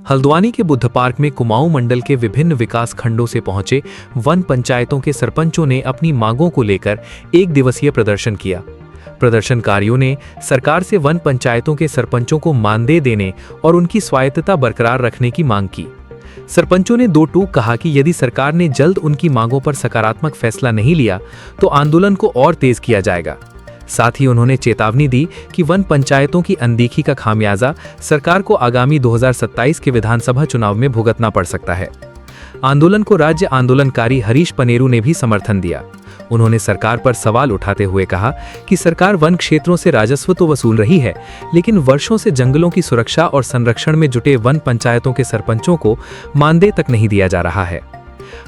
हल्द्वानी के बुद्ध पार्क में कुमाऊं मंडल के विभिन्न विकास खंडों से पहुंचे वन पंचायतों के सरपंचों ने अपनी मांगों को लेकर एक दिवसीय प्रदर्शन किया। प्रदर्शनकारियों ने सरकार से वन पंचायतों के सरपंचों को मानदेय देने और उनकी स्वायत्तता बरकरार रखने की मांग की। सरपंचों ने दो टूक कहा कि यदि सरकार ने जल्द उनकी मांगों पर सकारात्मक फैसला नहीं लिया तो आंदोलन को और तेज किया जाएगा। साथ ही उन्होंने चेतावनी दी कि वन पंचायतों की अनदेखी का खामियाजा सरकार को आगामी 2027 के विधानसभा चुनाव में भुगतना पड़ सकता है। आंदोलन को राज्य आंदोलनकारी हरीश पनेरू ने भी समर्थन दिया। उन्होंने सरकार पर सवाल उठाते हुए कहा कि सरकार वन क्षेत्रों से राजस्व तो वसूल रही है, लेकिन वर्षों से जंगलों की सुरक्षा और संरक्षण में जुटे वन पंचायतों के सरपंचों को मानदेय तक नहीं दिया जा रहा है।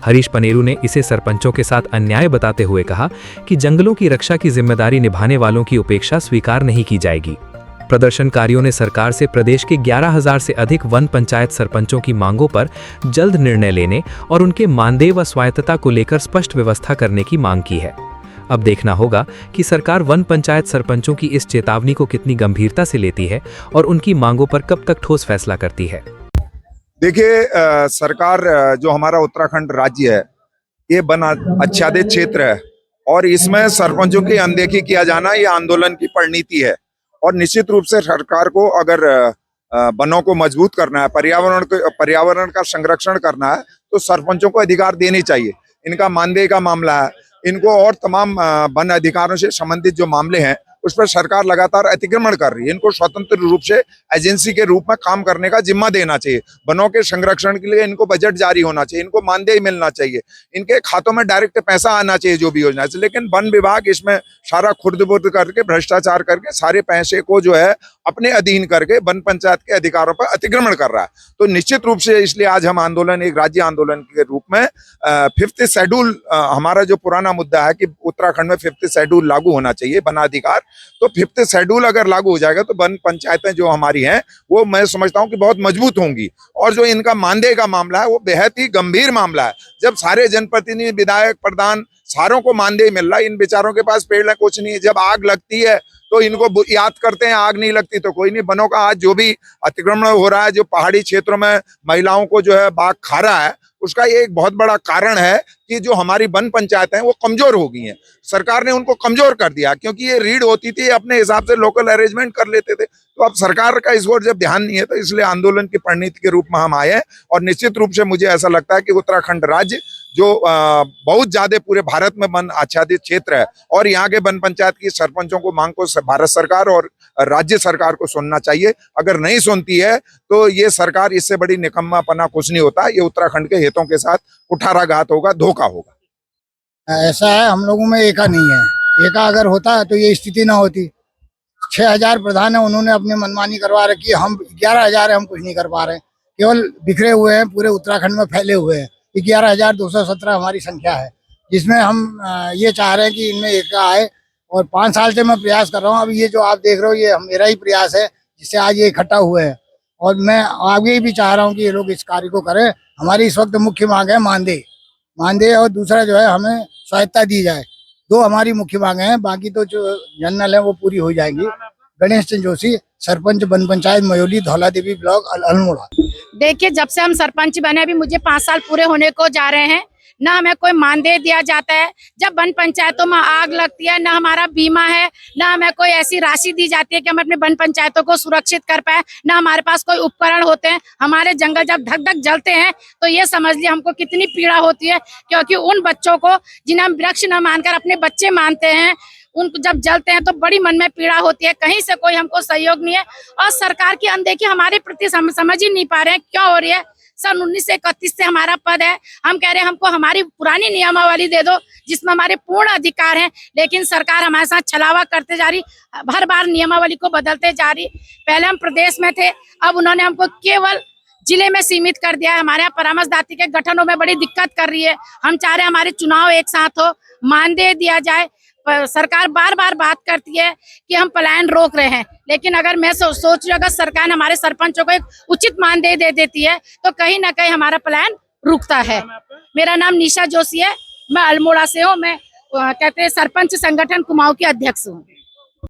हरीश पनेरू ने इसे सरपंचों के साथ अन्याय बताते हुए कहा कि जंगलों की रक्षा की जिम्मेदारी निभाने वालों की उपेक्षा स्वीकार नहीं की जाएगी। प्रदर्शनकारियों ने सरकार से प्रदेश के 11,000 से अधिक वन पंचायत सरपंचों की मांगों पर जल्द निर्णय लेने और उनके मानदेय व स्वायत्तता को लेकर स्पष्ट व्यवस्था करने की मांग की है। अब देखना होगा कि सरकार वन पंचायत सरपंचों की इस चेतावनी को कितनी गंभीरता से लेती है और उनकी मांगों पर कब तक ठोस फैसला करती है। देखिए, सरकार जो हमारा उत्तराखंड राज्य है, ये वन आच्छादित क्षेत्र है और इसमें सरपंचों की अनदेखी किया जाना ये आंदोलन की परिणति है। और निश्चित रूप से सरकार को अगर वनों को मजबूत करना है, पर्यावरण का संरक्षण करना है, तो सरपंचों को अधिकार देने चाहिए। इनका मानदेय का मामला है, इनको और तमाम वन अधिकारों से संबंधित जो मामले हैं उस पर सरकार लगातार अतिक्रमण कर रही है। इनको स्वतंत्र रूप से एजेंसी के रूप में काम करने का जिम्मा देना चाहिए। वनों के संरक्षण के लिए इनको बजट जारी होना चाहिए, इनको मानदेय मिलना चाहिए, इनके खातों में डायरेक्ट पैसा आना चाहिए जो भी योजना है। लेकिन वन विभाग इसमें सारा खुर्द-बुर्द करके, भ्रष्टाचार करके, सारे पैसे को जो है अपने अधीन करके वन पंचायत के अधिकारों पर अतिक्रमण कर रहा है। तो निश्चित रूप से इसलिए आज हम आंदोलन एक राज्य आंदोलन के रूप में 5th शेड्यूल, हमारा जो पुराना मुद्दा है कि उत्तराखंड में 5th शेड्यूल लागू होना चाहिए, वनाधिकार, तो 5th शेड्यूल अगर लागू हो जाएगा तो वन पंचायतें जो हमारी हैं वो मैं समझता हूं कि बहुत मजबूत होंगी। और जो इनका मानदेय का मामला है वो बेहद ही गंभीर मामला है। जब सारे जनप्रतिनिधि, विधायक, प्रधान सारों को मानदेय मिल रहा है, इन बेचारों के पास पेड़ कुछ नहीं है। जब आग लगती है तो इनको याद करते हैं, आग नहीं लगती तो कोई नहीं। वनों का आज जो भी अतिक्रमण हो रहा है, जो पहाड़ी क्षेत्रों में महिलाओं को जो है बाघ खा रहा है, उसका ये एक बहुत बड़ा कारण है कि जो हमारी वन पंचायतें हैं वो कमजोर हो गई हैं। सरकार ने उनको कमजोर कर दिया क्योंकि ये रीढ़ होती थी, अपने हिसाब से लोकल अरेंजमेंट कर लेते थे। तो अब सरकार का इस ओर जब ध्यान नहीं है तो इसलिए आंदोलन की परिणति के रूप में हम आए हैं। और निश्चित रूप से मुझे ऐसा लगता है कि उत्तराखंड राज्य जो बहुत ज्यादा पूरे भारत में वन आच्छादित क्षेत्र है और यहाँ के वन पंचायत की सरपंचों को मांग को भारत सरकार और राज्य सरकार को सुनना चाहिए। अगर नहीं सुनती है तो ये सरकार, इससे बड़ी निकम्मापना कुछ नहीं होता। ये उत्तराखंड के हितों के साथ कुठाराघात होगा, धोखा होगा। ऐसा है, हम लोगों में एका नहीं है। एका अगर होता तो ये स्थिति ना होती। 6,000 प्रधान है, उन्होंने अपनी मनमानी करवा रखी है। हम 11,000 है, हम कुछ नहीं कर पा रहे हैं। केवल बिखरे हुए हैं, पूरे उत्तराखंड में फैले हुए हैं। 11,217 हमारी संख्या है, जिसमें हम ये चाह रहे हैं कि इनमें एका आए। और 5 साल से मैं प्रयास कर रहा हूँ। अब ये जो आप देख रहे हो ये मेरा ही प्रयास है जिससे आज ये इकट्ठा हुए हैं। और मैं आगे भी चाह रहा हूँ कि ये लोग इस कार्य को करें। हमारी इस वक्त मुख्य मांग है मानदेय और दूसरा जो है हमें स्वायत्तता दी जाए। 2 हमारी मुख्य मांगे हैं, बाकी तो जो जनरल है वो पूरी हो जाएंगी। गणेश चंद्र जोशी, सरपंच वन पंचायत मयोली, धौला देवी ब्लॉक, अल्मोड़ा। देखिए, जब से हम सरपंच बने अभी मुझे 5 साल पूरे होने को जा रहे हैं, ना हमें कोई मानदेय दिया जाता है। जब वन पंचायतों में आग लगती है, ना हमारा बीमा है, ना हमें कोई ऐसी राशि दी जाती है कि हम अपने वन पंचायतों को सुरक्षित कर पाए, ना हमारे पास कोई उपकरण होते हैं। हमारे जंगल जब धक धक जलते हैं तो ये समझ लिया हमको कितनी पीड़ा होती है, क्योंकि उन बच्चों को जिन्हें हम वृक्ष न मानकर अपने बच्चे मानते हैं, उनको जब जलते हैं तो बड़ी मन में पीड़ा होती है। कहीं से कोई हमको सहयोग नहीं है और सरकार की अनदेखी हमारे प्रति समझ ही नहीं पा रहे हैं क्यों हो रही है। सन 1931 से हमारा पद है, हम कह रहे हैं हमको हमारी पुरानी नियमावली दे दो जिसमें हमारे पूर्ण अधिकार हैं, लेकिन सरकार हमारे साथ छलावा करते जा रही, हर बार नियमावली को बदलते जा रही। पहले हम प्रदेश में थे, अब उन्होंने हमको केवल जिले में सीमित कर दिया है। हमारे यहाँ परामर्शदात्री के गठनों में बड़ी दिक्कत कर रही है। हम चाह रहे हैं हमारे चुनाव एक साथ हो, मानदेय दिया जाए। सरकार बार बार बात करती है कि हम पलायन रोक रहे हैं, लेकिन अगर मैं सोच रही हूँ अगर सरकार हमारे सरपंचों को एक उचित मानदेय दे देती है तो कहीं ना कहीं हमारा पलायन रुकता है। मेरा नाम निशा जोशी है, मैं अल्मोड़ा से हूँ। मैं कहते हैं सरपंच संगठन कुमाऊं की अध्यक्ष हूँ।